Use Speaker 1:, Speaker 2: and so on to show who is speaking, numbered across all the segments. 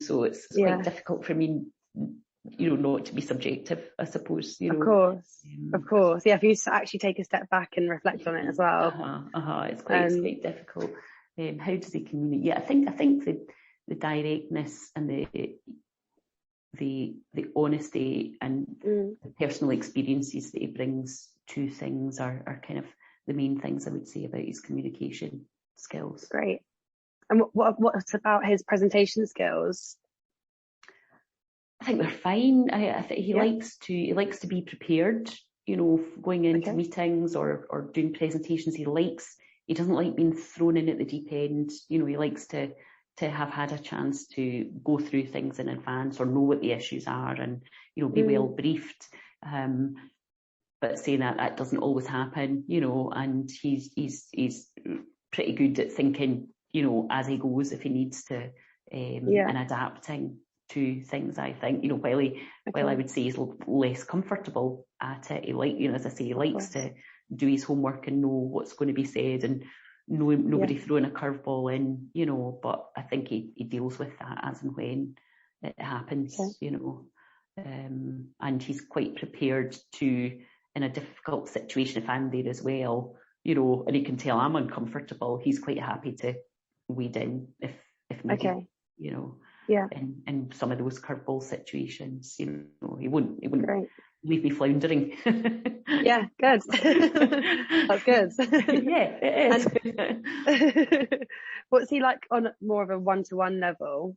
Speaker 1: So it's quite difficult for me, not to be subjective, I suppose.
Speaker 2: Of course. Yeah, if you actually take a step back and reflect on it as well.
Speaker 1: It's quite difficult. How does he communicate? Yeah, I think the directness and the honesty and the personal experiences that he brings to things are kind of the main things I would say about his communication skills.
Speaker 2: Great. And what's about his presentation skills?
Speaker 1: I think they're fine. I think he likes to be prepared, going into meetings or doing presentations. He doesn't like being thrown in at the deep end. He likes to have had a chance to go through things in advance or know what the issues are and, be well briefed. But saying that doesn't always happen, and he's pretty good at thinking, as he goes, if he needs to, and adapting to things. I think, while I would say he's less comfortable at it, he likes to do his homework and know what's going to be said and nobody throwing a curveball in, but I think he deals with that as and when it happens, and he's quite prepared to, in a difficult situation, if I'm there as well, and he can tell I'm uncomfortable, he's quite happy to wade in if needed, in some of those curveball situations, he wouldn't leave me floundering.
Speaker 2: Yeah, good. That's good.
Speaker 1: Yeah, it is.
Speaker 2: What's he like on more of a one-to-one level?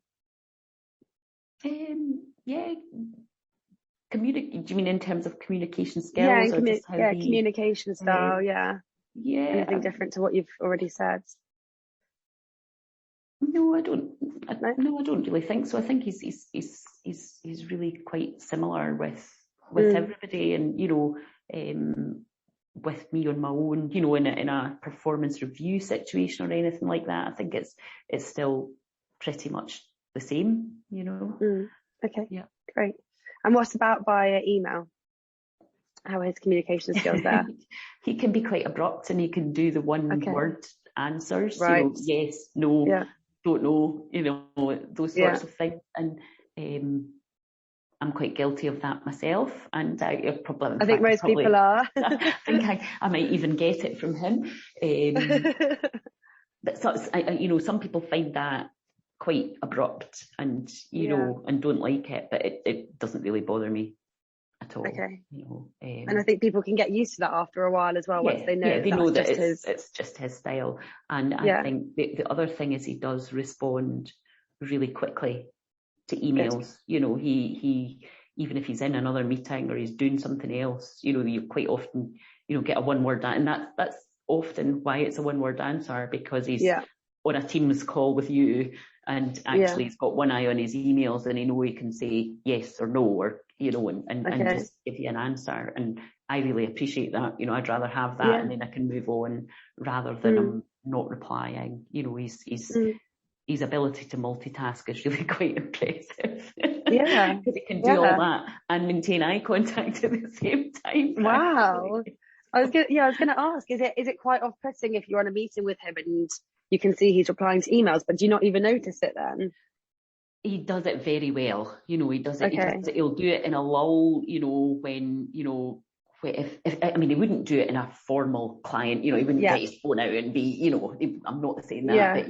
Speaker 1: Do you mean in terms of communication skills?
Speaker 2: Communication style. Anything different to what you've already said?
Speaker 1: No, I don't. No, I don't really think so. I think he's really quite similar with everybody, and with me on my own, in a performance review situation or anything like that. I think it's still pretty much the same,
Speaker 2: Okay. Yeah. Great. And what about via email? How are his communication skills there?
Speaker 1: He can be quite abrupt and he can do the one word answers,
Speaker 2: right.
Speaker 1: Yes, no, don't know, those sorts of things. And I'm quite guilty of that myself, and I think most people are. I think I might even get it from him. But some people find that quite abrupt and and don't like it, but it doesn't really bother me at all.
Speaker 2: Okay. And I think people can get used to that after a while as well. Once they know,
Speaker 1: that it's just his style. And I think the other thing is he does respond really quickly to emails. Good. He even if he's in another meeting or he's doing something else, you quite often get a one-word answer, and that's often why it's a one-word answer, because he's on a Teams call with you, and actually he's got one eye on his emails, and he can say yes or no, or and just give you an answer. And I really appreciate that. I'd rather have that, and then I can move on rather than him not replying. His ability to multitask is really quite impressive.
Speaker 2: Yeah,
Speaker 1: because he can do all that and maintain eye contact at the same time.
Speaker 2: Wow. I was going to ask, is it quite off-putting if you're on a meeting with him and you can see he's replying to emails, but do you not even notice it then?
Speaker 1: He does it very well. He does it. Okay. He'll do it in a lull, when, he wouldn't do it in a formal client, he wouldn't get his phone out and be, I'm not saying that, but,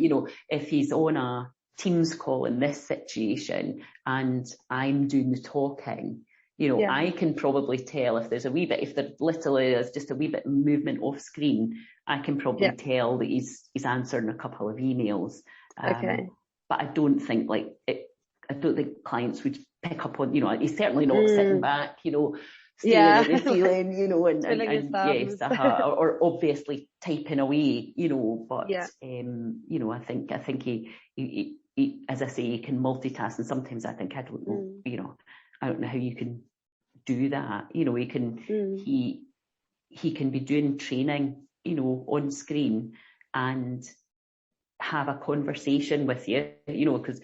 Speaker 1: if he's on a Teams call in this situation and I'm doing the talking, I can probably tell if there's if there literally is just a wee bit of movement off screen, I can probably tell that he's answering a couple of emails. Okay. But I don't think I don't think clients would pick up on, he's certainly not sitting back, staring at the ceiling, or obviously typing away, but I think he as I say, he can multitask, and sometimes I think I don't know, I don't know how you can do that. He can be doing training, on screen and have a conversation with you, because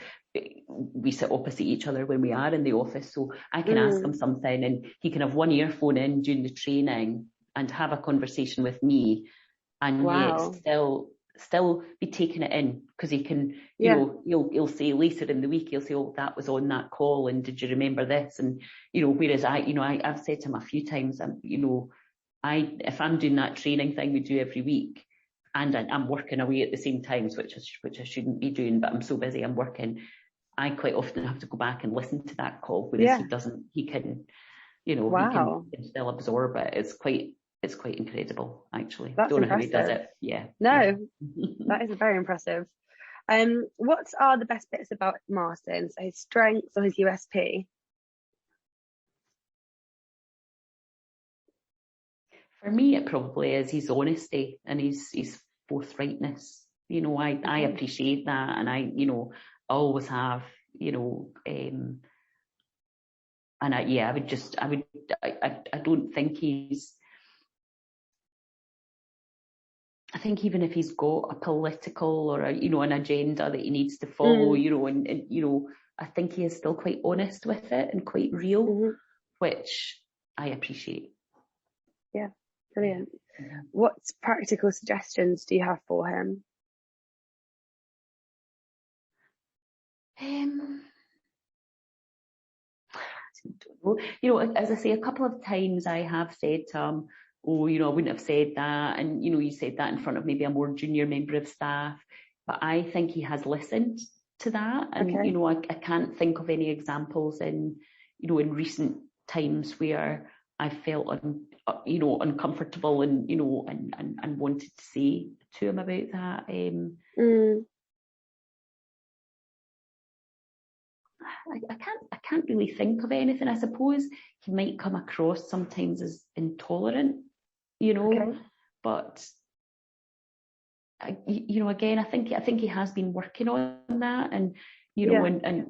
Speaker 1: we sit opposite each other when we are in the office. So I can ask him something and he can have one earphone in during the training and have a conversation with me, and yet still still be taking it in, because he can, you know, he'll say later in the week, he'll say, oh, that was on that call, and did you remember this? And, you know, whereas I've said to him a few times, you know, if I'm doing that training thing we do every week, and I'm working away at the same times, which I shouldn't be doing, but I'm so busy, I'm working, I quite often have to go back and listen to that call, whereas he can, you know, he can still absorb it. It's quite incredible, actually.
Speaker 2: That's
Speaker 1: Don't know
Speaker 2: impressive.
Speaker 1: how he does it. Yeah.
Speaker 2: No, that is very impressive. What are the best bits about Martin? So his strengths or his USP?
Speaker 1: For me, it probably is his honesty and his forthrightness. You know, I appreciate that, and I always have, you know, and I don't think I think even if he's got a political or an agenda that he needs to follow, you know, and you know, I think he is still quite honest with it and quite real, which I appreciate.
Speaker 2: Yeah, brilliant. Yeah. What practical suggestions do you have for him?
Speaker 1: I don't know. You know, as I say, a couple of times I have said to him, oh, you know, I wouldn't have said that. And, you know, you said that in front of maybe a more junior member of staff. But I think he has listened to that. And, you know, I can't think of any examples in recent times where I felt, uncomfortable and, you know, and wanted to say to him about that. I can't really think of anything. I suppose he might come across sometimes as intolerant, you know, but you know, again, I think he has been working on that, and you know, and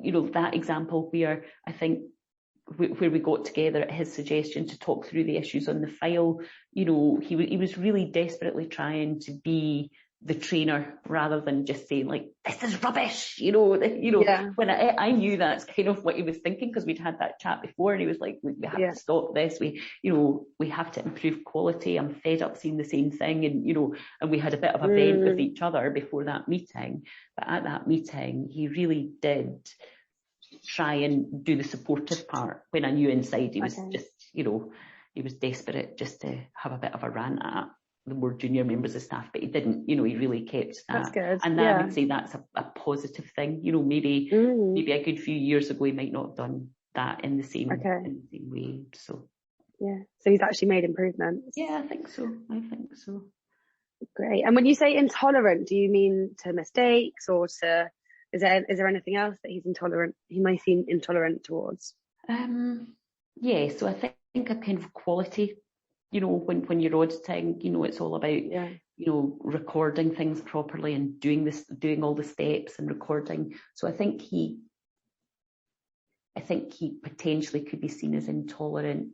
Speaker 1: you know, that example where I think where we got together at his suggestion to talk through the issues on the file, you know, he was really desperately trying to be the trainer rather than just saying like, this is rubbish, you know, when I knew that's kind of what he was thinking, because we'd had that chat before, and he was like, we have to stop this, we have to improve quality, I'm fed up seeing the same thing, and you know, and we had a bit of a vent with each other before that meeting. But at that meeting he really did try and do the supportive part, when I knew inside he was just, you know, he was desperate just to have a bit of a rant at the more junior members of staff, but he didn't, you know, he really kept that.
Speaker 2: That's good.
Speaker 1: And I would say that's a positive thing, you know, maybe a good few years ago he might not have done that in the same way. So
Speaker 2: so he's actually made improvements.
Speaker 1: I think so.
Speaker 2: Great. And when you say intolerant, do you mean to mistakes, or to is there anything else that he may seem intolerant towards?
Speaker 1: So I think a kind of quality, you know, when you're auditing, you know, it's all about, you know, recording things properly and doing all the steps and recording. So I think he potentially could be seen as intolerant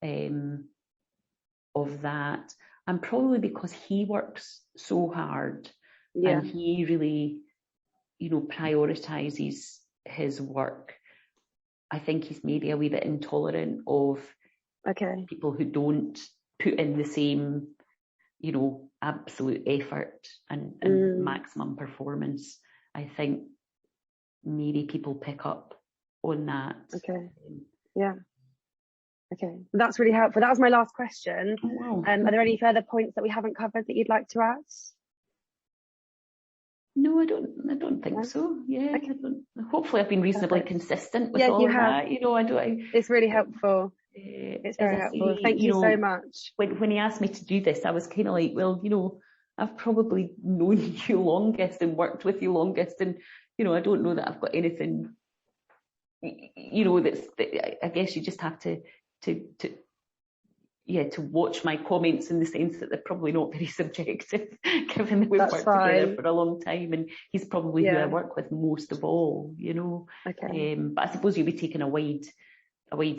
Speaker 1: of that. And probably because he works so hard and he really, you know, prioritizes his work, I think he's maybe a wee bit intolerant of people who don't put in the same, you know, absolute effort and maximum performance. I think maybe people pick up on that.
Speaker 2: That's really helpful. That was my last question.
Speaker 1: Oh, wow.
Speaker 2: Are there any further points that we haven't covered that you'd like to add?
Speaker 1: No, I don't think so. Hopefully I've been reasonably consistent with all of that. You know,
Speaker 2: it's really helpful. It's very helpful. Thank you so much.
Speaker 1: When he asked me to do this, I was kind of like, well, you know, I've probably known you longest and worked with you longest, and you know, I don't know that I've got anything, you know, I guess you just have to watch my comments, in the sense that they're probably not very subjective, given that we've worked together for a long time, and he's probably who I work with most of all, you know. But I suppose you'll be taking a wide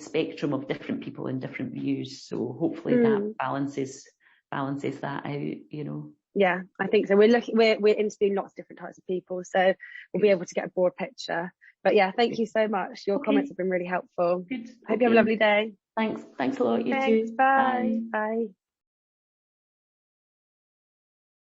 Speaker 1: spectrum of different people and different views, so hopefully that balances that out, you know.
Speaker 2: Yeah, I think so. We're interviewing lots of different types of people, so we'll be able to get a broad picture. But yeah, thank you so much. Your comments have been really helpful.
Speaker 1: Good.
Speaker 2: Hope you have a lovely day.
Speaker 1: Thanks a lot. You too.
Speaker 2: Bye.